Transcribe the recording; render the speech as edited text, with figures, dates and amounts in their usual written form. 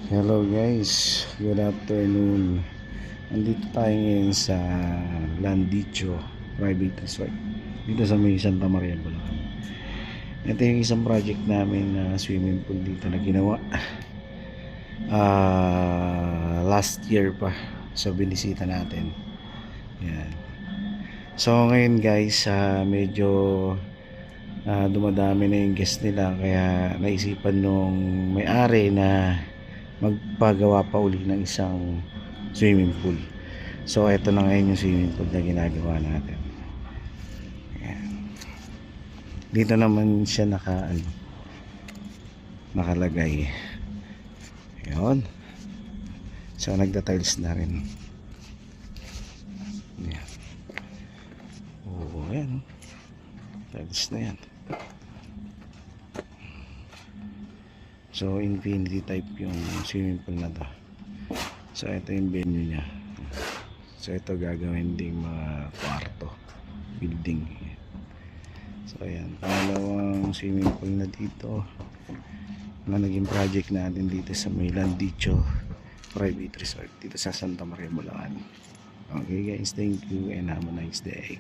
Hello guys, good afternoon. Andito tayo ngayon sa Landicho Private Resort dito sa may Santa Maria, Bulacan. Ito yung isang project namin na swimming pool dito na ginawa last year pa. So binisita natin. Yan. So ngayon guys, medyo dumadami na yung guest nila, kaya naisipan nung may-ari na magpagawa pa uli ng isang swimming pool. So ito na ngayon yung swimming pool na ginagawa natin. Ayan. Dito naman siya nakalagay. Ayan. So nagda-tiles na rin. Ayan. Oo, ayan. Tiles na yan. So infinity type yung swimming pool na to. So ito yung venue nya. So ito gagawin ding mga kwarto, building. So ayan, pangalawang swimming pool na dito na naging project natin dito sa may Landicho Private Resort dito sa Santa Maria, Bulacan. Okay guys, thank you and have a nice day.